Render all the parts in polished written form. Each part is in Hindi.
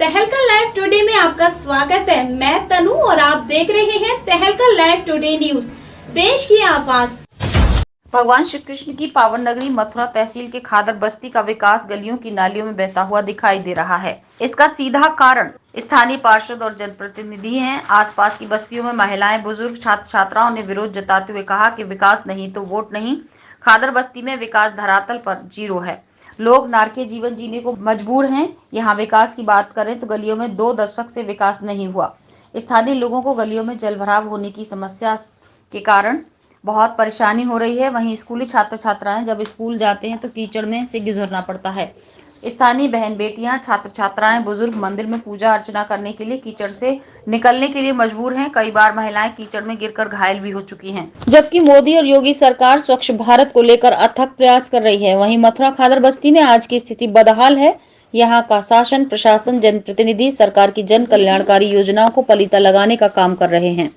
तहलका लाइव टुडे में आपका स्वागत है। मैं तनु और आप देख रहे हैं तहलका लाइव टुडे न्यूज, देश की आवाज। भगवान श्री कृष्ण की पावन नगरी मथुरा तहसील के खादर बस्ती का विकास गलियों की नालियों में बहता हुआ दिखाई दे रहा है। इसका सीधा कारण स्थानीय पार्षद और जनप्रतिनिधि हैं। आसपास की बस्तियों में महिलाएं, बुजुर्ग, छात्र छात्राओं ने विरोध जताते हुए कहा कि विकास नहीं तो वोट नहीं। खादर बस्ती में विकास धरातल पर जीरो है। लोग नारकीय जीवन जीने को मजबूर हैं। यहाँ विकास की बात करें तो गलियों में 2 दशक से विकास नहीं हुआ। स्थानीय लोगों को गलियों में जलभराव होने की समस्या के कारण बहुत परेशानी हो रही है। वहीं स्कूली छात्र छात्राएं जब स्कूल जाते हैं तो कीचड़ में से गुजरना पड़ता है। स्थानीय बहन बेटियां, छात्र छात्राएं, बुजुर्ग मंदिर में पूजा अर्चना करने के लिए कीचड़ से निकलने के लिए मजबूर हैं। कई बार महिलाएं कीचड़ में गिरकर घायल भी हो चुकी हैं। जबकि मोदी और योगी सरकार स्वच्छ भारत को लेकर अथक प्रयास कर रही है, वहीं मथुरा खादर बस्ती में आज की स्थिति बदहाल है। यहाँ का शासन, प्रशासन, जनप्रतिनिधि सरकार की जन कल्याणकारी योजनाओं को पलीता लगाने का काम कर रहे हैं।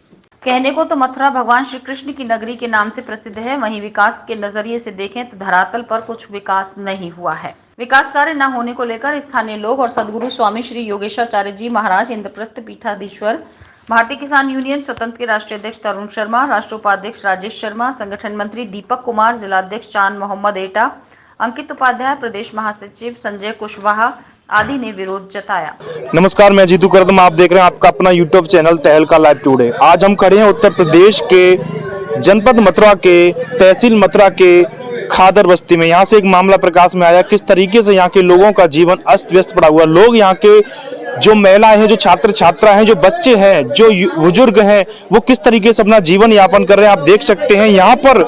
कहने को तो मथुरा भगवान श्री कृष्ण की नगरी के नाम से प्रसिद्ध है, वहीं विकास के नजरिए से देखें तो धरातल पर कुछ विकास नहीं हुआ है। विकास कार्य न होने को लेकर स्थानीय लोग और सदगुरु स्वामी श्री योगेशाचार्य जी महाराज, इंद्रप्रस्थ पीठाधीश्वर, भारतीय किसान यूनियन स्वतंत्र के राष्ट्रीय अध्यक्ष तरुण शर्मा, राष्ट्रीय उपाध्यक्ष राजेश शर्मा, संगठन मंत्री दीपक कुमार, जिलाध्यक्ष चांद मोहम्मद एटा, अंकित उपाध्याय, प्रदेश महासचिव संजय कुशवाहा आदि ने विरोध जताया। नमस्कार, मैं जीतू करदम, आप देख रहे हैं आपका अपना यूट्यूब चैनल तहलका लाइव टुडे। आज हम खड़े हैं उत्तर प्रदेश के जनपद मथुरा के तहसील मथुरा के खादर बस्ती में। यहाँ से एक मामला प्रकाश में आया, किस तरीके से यहाँ के लोगों का जीवन अस्त व्यस्त पड़ा हुआ। लोग यहाँ के जो महिलाएं हैं, जो छात्र छात्रा हैं, जो बच्चे हैं, जो बुजुर्ग हैं, वो किस तरीके से अपना जीवन यापन कर रहे हैं आप देख सकते हैं। यहाँ पर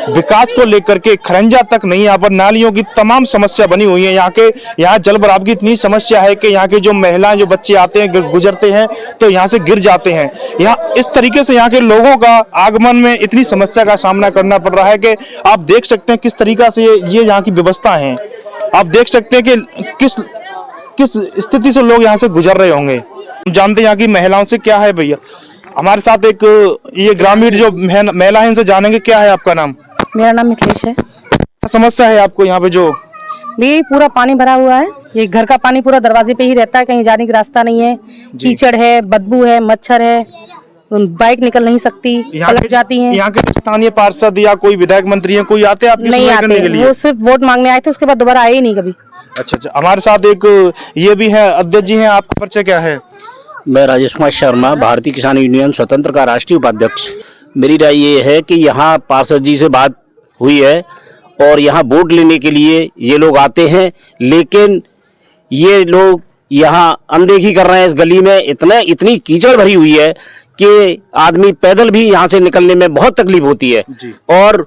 विकास को लेकर के खरंजा तक नहीं, यहाँ पर नालियों की तमाम समस्या बनी हुई है। यहाँ जल भराव की इतनी समस्या है कि यहाँ के जो महिलाएं, जो बच्चे आते हैं, गुजरते हैं तो यहाँ से गिर जाते हैं। यहाँ इस तरीके से यहाँ के लोगों का आगमन में इतनी समस्या का सामना करना पड़ रहा है कि आप देख सकते हैं किस तरीका से ये यहाँ की व्यवस्था है। आप देख सकते हैं कि किस स्थिति से लोग यहाँ से गुजर रहे होंगे। हम जानते हैं यहाँ की महिलाओं से क्या है। भैया हमारे साथ एक ये ग्रामीण जो महिला है, इनसे जानेंगे। क्या है आपका नाम? मेरा नाम मिथिलेश है। क्या समस्या है आपको यहाँ पे? जो भी पूरा पानी भरा हुआ है, ये घर का पानी पूरा दरवाजे पे ही रहता है, कहीं जाने का रास्ता नहीं है। कीचड़ है, बदबू है, मच्छर है, बाइक निकल नहीं सकती, पलट जाती हैं। यहाँ के स्थानीय पार्षद या कोई विधायक मंत्री है, कोई आते हैं आपकी नहीं सुनवाई करने के लिए? वो सिर्फ वोट मांगने आए थे, उसके बाद दोबारा आए ही नहीं कभी। अच्छा, हमारे साथ एक ये भी है, अध्यक्ष जी हैं। आपका परिचय क्या है? मैं राजेश कुमार शर्मा, भारतीय किसान यूनियन स्वतंत्र का राष्ट्रीय उपाध्यक्ष। मेरी राय ये है कि यहाँ पार्षद जी से बात हुई है और यहाँ वोट लेने के लिए ये लोग आते हैं, लेकिन ये लोग यहाँ अनदेखी कर रहे हैं। इस गली में इतनी कीचड़ भरी हुई है कि आदमी पैदल भी यहाँ से निकलने में बहुत तकलीफ होती है। और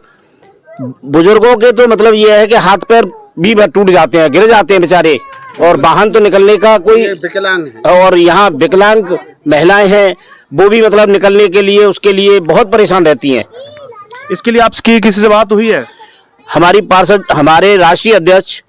बुजुर्गों के तो मतलब ये है कि हाथ पैर भी टूट जाते हैं, गिर जाते हैं बेचारे, और वाहन तो निकलने का कोई विकलांग है। और यहाँ विकलांग महिलाएं हैं, वो भी मतलब निकलने के लिए उसके लिए बहुत परेशान रहती हैं। इसके लिए आपकी किसी से बात हुई है? हमारे राष्ट्रीय अध्यक्ष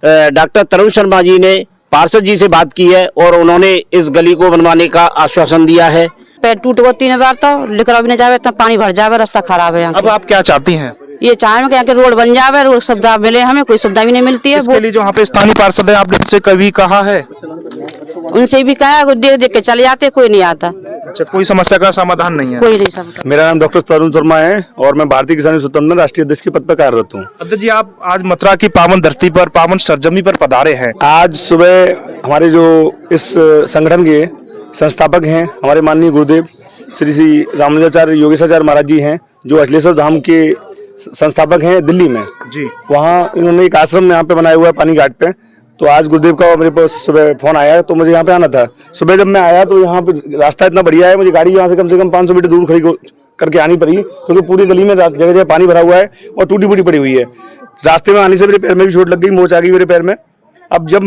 डॉक्टर तरुण शर्मा जी ने पार्षद जी से बात की है और उन्होंने इस गली को बनवाने का आश्वासन दिया है। पैर टूट गए 3 बार, तो लेकर भी नहीं जावे, तब पानी भर जावे, रास्ता खराब है। अब आप क्या चाहती हैं? ये चाहे कि यहाँ के रोड बन जावे, रोड सुविधा मिले, हमें कोई सुविधा भी नहीं मिलती है। इसके लिए जो यहाँ पे स्थानीय पार्षद है, आपने उनसे कभी कहा है? उनसे भी कहा, देख देख के चले जाते, कोई नहीं आता। अच्छा, कोई समस्या का समाधान नहीं है? कोई नहीं समझता। मेरा नाम डॉक्टर तरुण शर्मा है और मैं भारतीय किसान स्वतंत्र राष्ट्रीय अध्यक्ष के पद पर कार्यरत हूँ। अध्यक्ष जी, आप आज मथुरा की पावन धरती पर, पावन सरजमी पर पधारे हैं। आज सुबह हमारे जो इस संगठन के संस्थापक हैं, हमारे माननीय गुरुदेव श्री रामानुजाचार्य योगेशाचार्य महाराज जी हैं, जो अचलेश्वर धाम के संस्थापक हैं दिल्ली में जी। वहाँ इन्होंने एक आश्रम यहाँ पे बनाया हुआ है पानी घाट पे। तो आज गुरुदेव का मेरे पास सुबह फोन आया, तो मुझे यहाँ पे आना था। सुबह जब मैं आया तो यहाँ पे रास्ता इतना बढ़िया है, मुझे गाड़ी यहाँ से कम 500 मीटर दूर खड़ी करके आनी पड़ी, क्योंकि पूरी गली में जगह जगह पानी भरा हुआ है और टूटी फूटी पड़ी हुई है। रास्ते में आने से मेरे पैर में भी चोट लग गई, मोच आ गई मेरे पैर में। अब जब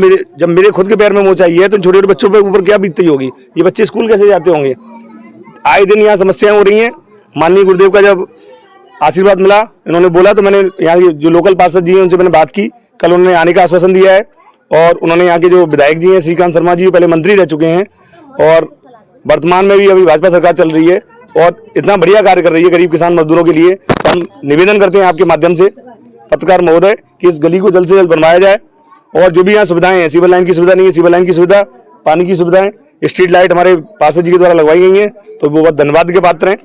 मेरे खुद के पैर में मोच आई है तो छोटे छोटे बच्चों पे ऊपर क्या बीतती होगी। ये बच्चे स्कूल कैसे जाते होंगे? आए दिन यहाँ समस्याएं हो रही हैं। माननीय गुरुदेव का जब आशीर्वाद मिला, इन्होंने बोला, तो मैंने यहाँ के जो लोकल पार्षद जी हैं उनसे मैंने बात की। कल उन्होंने आने का आश्वासन दिया है और उन्होंने यहाँ के जो विधायक जी हैं श्रीकांत शर्मा जी, पहले मंत्री रह चुके हैं और वर्तमान में भी अभी भाजपा सरकार चल रही है और इतना बढ़िया कार्य कर रही है गरीब किसान मजदूरों के लिए। तो हम निवेदन करते हैं आपके माध्यम से पत्रकार महोदय कि इस गली को जल्द से जल्द बनवाया जाए और जो भी यहाँ सुविधाएं हैं, सिविल लाइन की सुविधा नहीं है, सिविल लाइन की सुविधा पानी की सुविधाएं, स्ट्रीट लाइट हमारे पार्षद जी के द्वारा लगवाई गई हैं, तो वो बहुत धन्यवाद के पात्र हैं।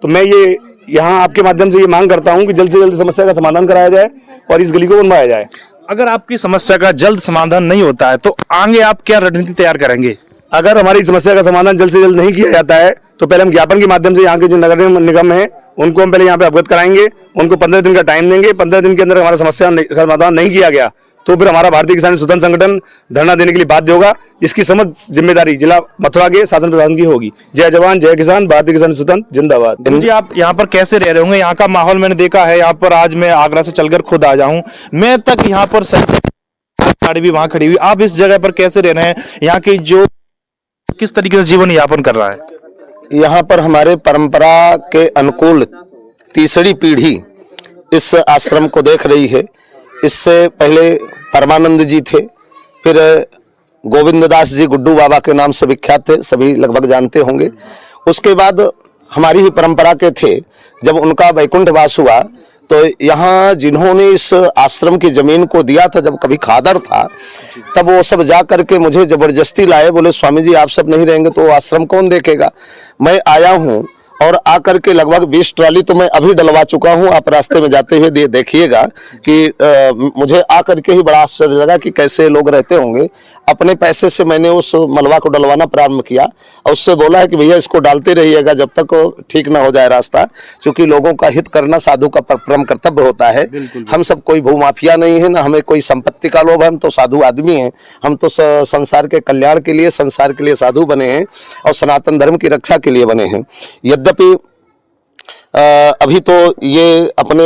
तो मैं ये यहाँ आपके माध्यम से ये मांग करता हूँ कि जल्द से जल्द समस्या का समाधान कराया जाए और इस गली को बनवाया जाए। अगर आपकी समस्या का जल्द समाधान नहीं होता है तो आगे आप क्या रणनीति तैयार करेंगे? अगर हमारी समस्या का समाधान जल्द से जल्द नहीं किया जाता है तो पहले हम ज्ञापन के माध्यम से यहाँ के जो नगर निगम है उनको हम पहले यहाँ पे अवगत कराएंगे, उनको 15 दिन का टाइम देंगे। 15 दिन के अंदर हमारा समस्या का समाधान नहीं किया गया तो फिर हमारा भारतीय किसान स्वतंत्र संगठन धरना देने के लिए बाध्य होगा। इसकी समस्त जिम्मेदारी जिला मथुरा के शासन प्रशासन की होगी। जय जवान जय किसान, भारतीय किसान स्वतंत्र जिंदाबाद। जी, आप यहाँ पर कैसे रह रहे होंगे? यहाँ का माहौल मैंने देखा है। यहाँ पर आज मैं आगरा से चलकर खुद आ जाऊं, मैं तक यहाँ पर सही गाड़ी भी वहां खड़ी हुई। आप इस जगह पर कैसे रह रहे हैं? यहाँ की जो किस तरीके से जीवन यापन कर रहा है? यहाँ पर हमारे परंपरा के अनुकूल तीसरी पीढ़ी इस आश्रम को देख रही है। इससे पहले परमानंद जी थे, फिर गोविंद दास जी गुड्डू बाबा के नाम से विख्यात थे, सभी लगभग जानते होंगे। उसके बाद हमारी ही परंपरा के थे। जब उनका वैकुंठवास हुआ तो यहाँ जिन्होंने इस आश्रम की जमीन को दिया था, जब कभी खादर था, तब वो सब जा करके मुझे जबरदस्ती लाए, बोले स्वामी जी आप सब नहीं रहेंगे तो आश्रम कौन देखेगा। मैं आया हूँ और आकर के लगभग 20 ट्राली तो मैं अभी डलवा चुका हूं। आप रास्ते में जाते हुए देखिएगा कि मुझे आकर के ही बड़ा आश्चर्य लगा कि कैसे लोग रहते होंगे। अपने पैसे से मैंने उस मलबा को डलवाना प्रारंभ किया और उससे बोला है कि भैया इसको डालते रहिएगा जब तक ठीक ना हो जाए रास्ता, क्योंकि लोगों का हित करना साधु का परम कर्तव्य होता है। हम सब कोई भूमाफिया नहीं है, ना हमें कोई संपत्ति का लोभ है। हम तो साधु आदमी हैं, हम तो संसार के कल्याण के लिए, संसार के लिए साधु बने हैं और सनातन धर्म की रक्षा के लिए बने हैं। यद्यपि अभी तो ये अपने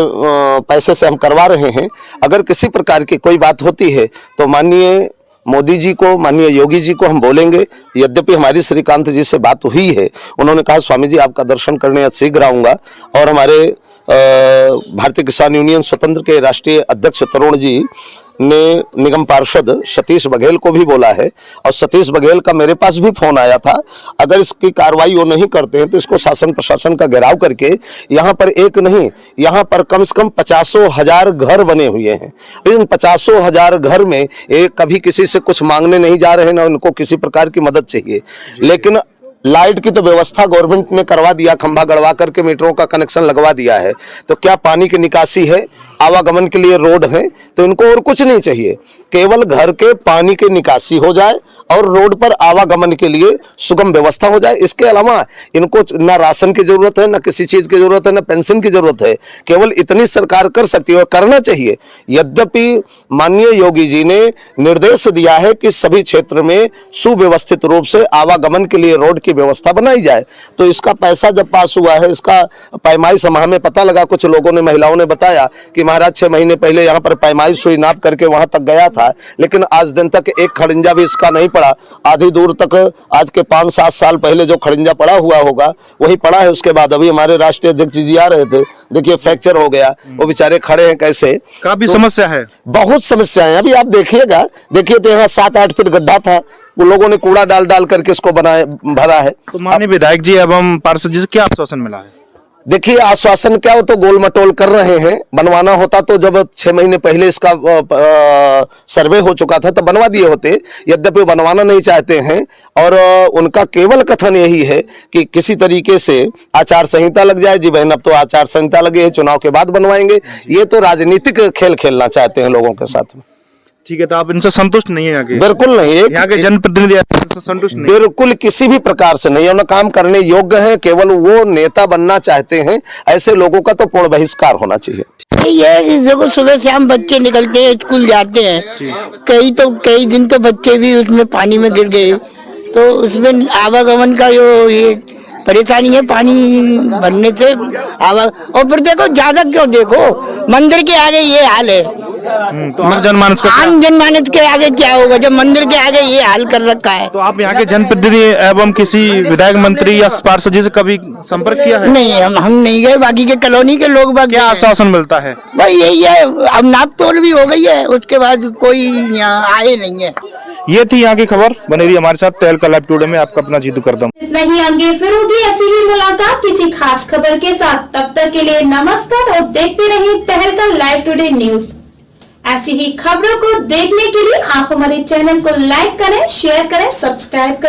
पैसे से हम करवा रहे हैं। अगर किसी प्रकार की कोई बात होती है तो माननीय मोदी जी को, माननीय योगी जी को हम बोलेंगे। यद्यपि हमारी श्रीकांत जी से बात हुई है, उन्होंने कहा स्वामी जी आपका दर्शन करने शीघ्र आऊँगा। और हमारे भारतीय किसान यूनियन स्वतंत्र के राष्ट्रीय अध्यक्ष तरुण जी ने निगम पार्षद सतीश बघेल को भी बोला है और सतीश बघेल का मेरे पास भी फोन आया था। अगर इसकी कार्रवाई वो नहीं करते हैं तो इसको शासन प्रशासन का घेराव करके यहाँ पर एक नहीं, यहाँ पर कम से कम 50,000 घर बने हुए हैं। इन 50,000 घर में एक कभी किसी से कुछ मांगने नहीं जा रहे हैं, ना उनको किसी प्रकार की मदद चाहिए। लेकिन लाइट की तो व्यवस्था गवर्नमेंट ने करवा दिया, खंभा गड़वा करके मीटरों का कनेक्शन लगवा दिया है। तो क्या पानी की निकासी है, आवागमन के लिए रोड है, तो इनको और कुछ नहीं चाहिए, केवल घर के पानी की निकासी हो जाए और रोड पर आवागमन के लिए सुगम व्यवस्था हो जाए। इसके अलावा इनको ना राशन की जरूरत है, ना किसी चीज की जरूरत है, ना पेंशन की जरूरत है। केवल इतनी सरकार कर सकती है और करना चाहिए। यद्यपि माननीय योगी जी ने निर्देश दिया है कि सभी क्षेत्र में सुव्यवस्थित रूप से आवागमन के लिए रोड की व्यवस्था बनाई जाए। तो इसका पैसा जब पास हुआ है, इसका पैमाइश हमें पता लगा, कुछ लोगों ने, महिलाओं ने बताया कि महाराज 6 महीने पहले यहाँ पर पैमाइश हुई, नाप करके वहां तक गया था, लेकिन आज दिन तक एक खड़ंजा भी इसका नहीं पड़ा। आधी दूर तक आज के 5-7 साल पहले जो खड़ंजा पड़ा हुआ होगा वही पड़ा है। उसके बाद अभी हमारे राष्ट्रीय अध्यक्ष जी आ रहे थे, देखिए फ्रैक्चर हो गया, वो बेचारे खड़े हैं कैसे। काफी तो समस्या है, बहुत समस्याएं। अभी आप देखिएगा, देखिए तो यहाँ 7-8 फीट गड्ढा था, वो लोगों ने कूड़ा डाल डाल करके इसको भरा है। तो माननीय विधायक जी एवं पार्षद जी से क्या आश्वासन मिला है? देखिए आश्वासन क्या, हो तो गोल मटोल कर रहे हैं। बनवाना होता तो जब 6 महीने पहले इसका सर्वे हो चुका था तब बनवा दिए होते। यद्यपि बनवाना नहीं चाहते हैं और उनका केवल कथन यही है कि किसी तरीके से आचार संहिता लग जाए। जी बहन, अब तो आचार संहिता लगी है, चुनाव के बाद बनवाएंगे। ये तो राजनीतिक खेल खेलना चाहते हैं लोगों के साथ में। ठीक है, तो आप इनसे संतुष्ट नहीं है? यहाँ के बिल्कुल नहीं, यहाँ के जनप्रतिनिधि संतुष्ट नहीं? बिल्कुल किसी भी प्रकार से नहीं। उन्हें काम करने योग्य है, केवल वो नेता बनना चाहते हैं। ऐसे लोगों का तो पूर्ण बहिष्कार होना चाहिए। ये देखो, सुबह शाम बच्चे निकलते हैं, स्कूल जाते हैं। कई दिन तो बच्चे भी उसमें पानी में गिर गए, तो उसमें आवागमन का जो ये परेशानी है, पानी भरने से और फिर देखो ज्यादा क्यों, देखो मंदिर के आगे ये हाल है। तो आम जनमानस के आगे क्या होगा जब मंदिर के आगे ये हाल कर रखा है? तो आप यहाँ के जनप्रतिनिधि एवं किसी विधायक मंत्री या पार्षद जी से कभी संपर्क किया है? नहीं, हम नहीं गए। बाकी के कॉलोनी के लोग क्या आश्वासन मिलता है? भाई यही है, अब नाप तोल भी हो गई है, उसके बाद कोई यहाँ आए नहीं है। ये थी यहाँ की खबर। बने रही हमारे साथ तहलका लाइव टुडे में। आपका अपना जीतू करदम। इतना ही, आगे फिर होगी ऐसी ही मुलाकात किसी खास खबर के साथ। तब तक के लिए नमस्कार और देखते रहिए तहलका लाइव टुडे न्यूज। ऐसी ही खबरों को देखने के लिए आप हमारे चैनल को लाइक करें, शेयर करें, सब्सक्राइब करें।